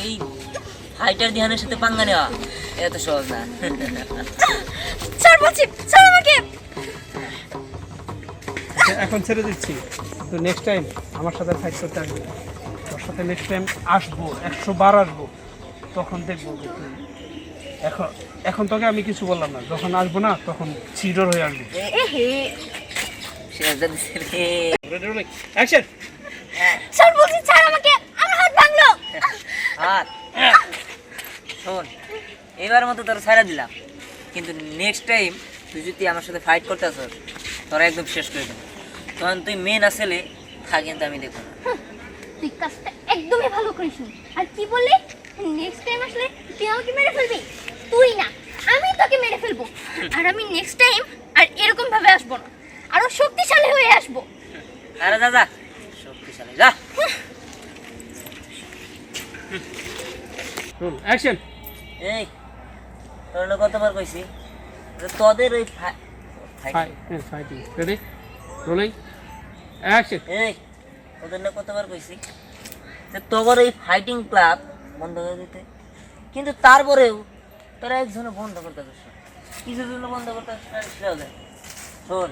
এই ফাইটার ধ্যানের সাথে পাঙ্গা নেওয়া এত সহজ না। স্যার বলছি, স্যার আমাকে এখন ছেড়ে দিচ্ছি, তো নেক্সট টাইম আমার সাথে ফাইট করতে আসবে। তোর সাথে নেক্সট টাইম আসবো, 100 বার আসবো, তখন দেখবো যে তুই এখন এখন তোকে আমি কিছু বললাম না, যখন আসবো না তখন চিরর হয়ে আসবো। অ্যাকশন। স্যার বলছি, স্যার আমাকে আমার হাত ভাঙলো। হাত শোন, এবার মতো তোর ছাড়া দিলাম, কিন্তু নেক্সট টাইম তুই যদি আমার সাথে ফাইট করতে আসস তোরা একদম শেষ করে দেবো। তখন তুই মেন আসলে থাক, কিন্তু আমি দেখবো না। তুই কাজটা একদমই ভালো করিসনি। আর কি বললি, নেক্সট টাইম আসলে তুই আমাকে মেরে ফেলবি? তুই না, আমি তোকে মেরে ফেলবো। আর আমি নেক্সট টাইম আর এরকম ভাবে আসবো না, আরো শক্তিশালী হয়ে আসবো। আরে দাদা শক্তিশালী যা। অ্যাকশন। এই তোর না কতবার কইছি যে তোদের ওই ফাইটিং রেডি, রোলিং, অ্যাকশন। এই তোদের না কতবার কইছি যে তোর এই ফাইটিং ক্লাব বন্ধ করে দিতে, কিন্তু তারপরেও তোরা একজনে বন্ধ করতে পারছিস না। কিছুর জন্য বন্ধ করতে পারছিস না, সেটাও দেখ। শোন,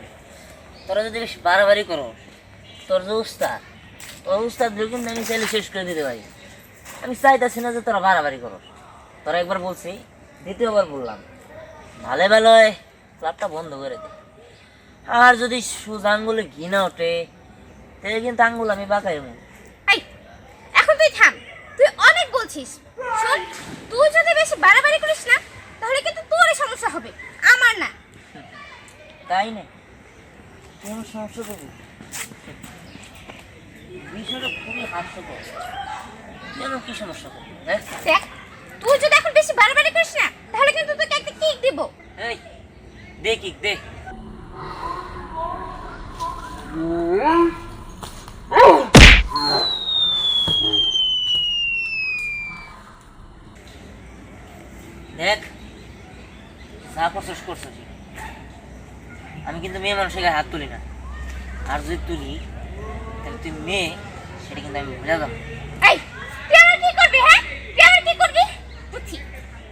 তোরা যদি বেশ বাড়াবাড়ি করো, তোর যে উস্তাদ, ওই উস্তাদগুলো কিন্তু আমি চাইলে শেষ করে দিতে পারি। আমি চাইতেছি না যে তোরা বাড়াবাড়ি করো। তোরা একবার বলছি, দ্বিতীয়বার বললাম, ভালো ভালোয় ক্লাবটা বন্ধ করে দে। আর যদি সোজা আঙ্গুলে ঘি না ওঠে তাহলে কিন্তু আঙ্গুল আমি বাঁকাই। এই, এখন তুই থাম, তুই অনেক বলছিস। শোন, তুই যদি বেশি বাড়াবাড়ি করিস না, তাহলে কিন্তু তোরই সমস্যা হবে, আমার না। তাই না? তুই আমার সমস্যা করবি? বিষয়টা খুবই হাস্যকর। কেন, কি সমস্যা করবি? হ্যাঁ, দেখ, তুই যদি এখন বেশি বাড়াবাড়ি করিস না, তাহলে কিন্তু তোকে একটা কিক দিব। এই দে কিক দে। দেখ, যা করছিস করছিস, আমি কিন্তু মেয়ে মানুষের গায়ে হাত তুলি না। আর যদি তুলি তাহলে তুই মেয়ে, সেটা কিন্তু আমি ভুলে যাবো। এই, তুই আমার কি করবি? হ্যাঁ, তুই আমার কি করবি? বুঝছি,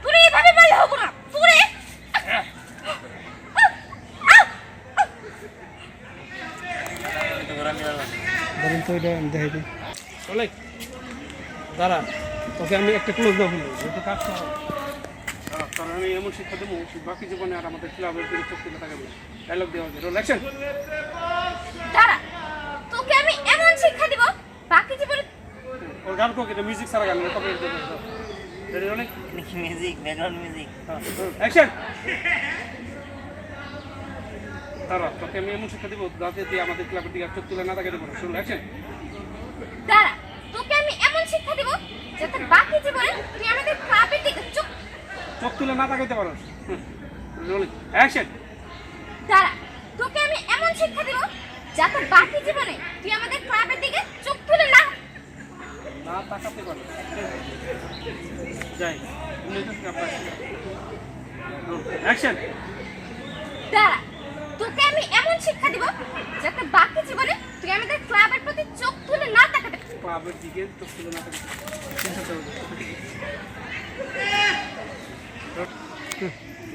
তুই এইভাবে বললে হবো না। তুই ধরেন তো এটা আমি দেখাই দিই। রোলিং, দাঁড়া, তোকে আমি একটা ক্লোজ দেবো, যেহেতু কাজ করা কারণ আমি এমন শিক্ষা দেবো, বাকি জীবনে আর আমাদের ক্লাবের দিকে চোখ তুলে থাকবে। ডায়লগ দেওয়া হবে, রোল অ্যাকশন। দাঁড়া, তোকে আমি এমন শিক্ষা দিব, বাকি জীবনে ওর গান কোক, এটা মিউজিক ছাড়া গান, কপি দেবো। Ready, rolling, music, background music. Action. দাঁড়া, তোকে আমি এমন শিক্ষা দেবো যাতে দিয়ে আমাদের ক্লাবের দিকে আর চোখ তুলে না তাকাতে পারো। Roll action. দাঁড়া, তোকে আমি এমন শিক্ষা দিব, যাতে বাকি জীবনে তুই আমাদের ক্লাবের দিকে চোখ তুলে না তাকাইতে পারো। Rolling, action. দাঁড়া, তোকে আমি এমন শিক্ষা দিব, যাতে বাকি জীবনে তুই আমাদের ক্লাবের দিকে চোখ তুলে না তাকাতে পারো। যাই, অ্যাকশন। দাঁড়া, তোকে আমি এমন শিক্ষা দিব, যাতে বাকি জীবনে তুই আমাদের ক্লাবের প্রতি চোখ তুলে না তাকাতে পারিস। ক্লাবের দিকে চোখ তুলে না তাকাতে।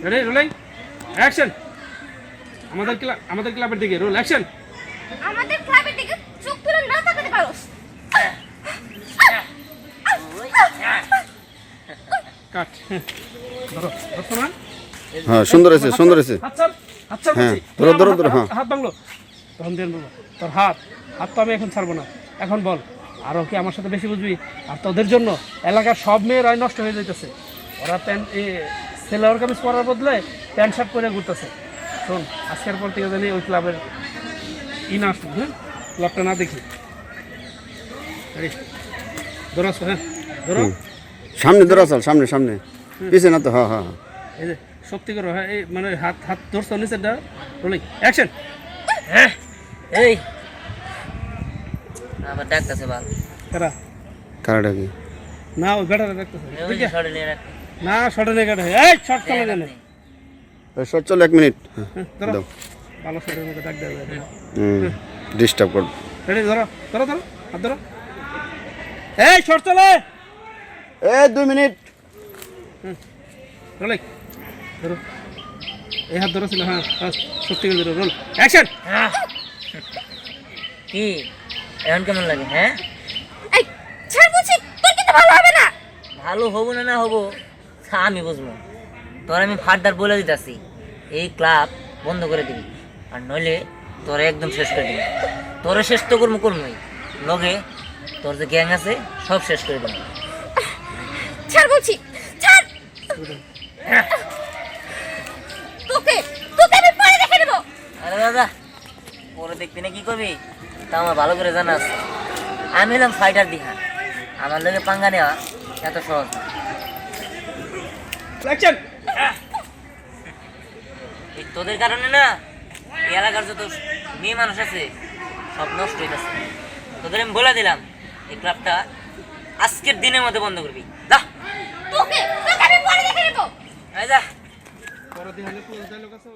Ready, rolling, action. আমাদের ক্লাবের দিকে, রোল অ্যাকশন। আমাদের ক্লাবের দিকে চোখ তুলে না তাকাতে পারোস। কাট। ধরো, ধরো না। হ্যাঁ, সুন্দর আছে, সুন্দর আছে। হাত ছাড়, হাত ছাড় হ্যাঁ, বলছি। ধরো, ধরো, ধরো, হ্যাঁ। হাত ভাঙলো, তখন দেন বলবো তোর হাত তো আমি এখন ছাড়বো না। এখন বল, আরও কি আমার সাথে বেশি বুঝবি? আর তোদের জন্য এলাকার সব মেয়েরাই নষ্ট হয়ে যাইতেছে। ওরা প্যান্ট সেলোয়ার কামিজ পরার বদলে প্যান্ট শার্ট পরে ঘুরতেছে। শোন, আজকের পর থেকে জানি ওই ক্লাবের না আসবো। হ্যাঁ, ক্লাবটা না দেখি। ধরো, হ্যাঁ ধরো, সামনে ধরা চাল, সামনে সামনে, পিছে না তো। হ্যাঁ হ্যাঁ হ্যাঁ, এই যে শক্তি করো। হ্যাঁ, এই মানে হাত হাত ধরছো নিচের দা। Rolling, action. হ্যাঁ, এই আবার ডাকতেছে বাল। কারা কারাটা কি? না, ওই বেটারা দেখতেছে। ওই যে শর্টে নিয়ে রাখতে। না, শর্টে নেই কাটা। এই শর্ট চলে গেলে শর্ট চলো, 1 মিনিট। ধরো, দাও। ভালো শর্টের মধ্যে ডাক দেবে। ডিস্টার্ব কর। রেডি, ধরো ধরো ধরো, হাত ধরো। এই শর্ট চলে। 2 মিনিট। রোল ধরো, এই হাত ধরো ছিল, হ্যাঁ হ্যাঁ, সত্যি করে ধরো, রোল অ্যাকশন। কি এখন কেমন লাগে? হ্যাঁ, এই ছাড় বলছি, তোর কিন্তু ভালো হবে না। ভালো হবো না না হবো তা আমি বুঝবো। তোর আমি ফার্দার বলে দিতেছি, এই ক্লাব বন্ধ করে দিবি, আর নইলে তোরে একদম শেষ করে দিবি। তোরে শেষ তো করবো করবোই, লগে তোর যে গ্যাং আছে সব শেষ করে দিবি। ছাড় বলছি, ছাড়। তোকে তোকে আমি পরে দেখে নেব। আরে দাদা, পরে দেখবি না কি করবি তা আমার ভালো করে জানা আছে। আমি এলাম ফাইটার দিহা, আমার লগে পাঙ্গা নেওয়া এত সহজ না। অ্যাকশন। এই তোদের কারণে না এই এলাকার যত মেয়ে মানুষ আছে সব নষ্ট হইতেছে। তোদের আমি বলে দিলাম এই ক্লাবটা আজকের দিনের মধ্যে বন্ধ করবি। যা তোকে তোকে আমি পরে দেখে নেব। যা। পরে দিয়ে হলে পুলিশ ডায়লগ আছে,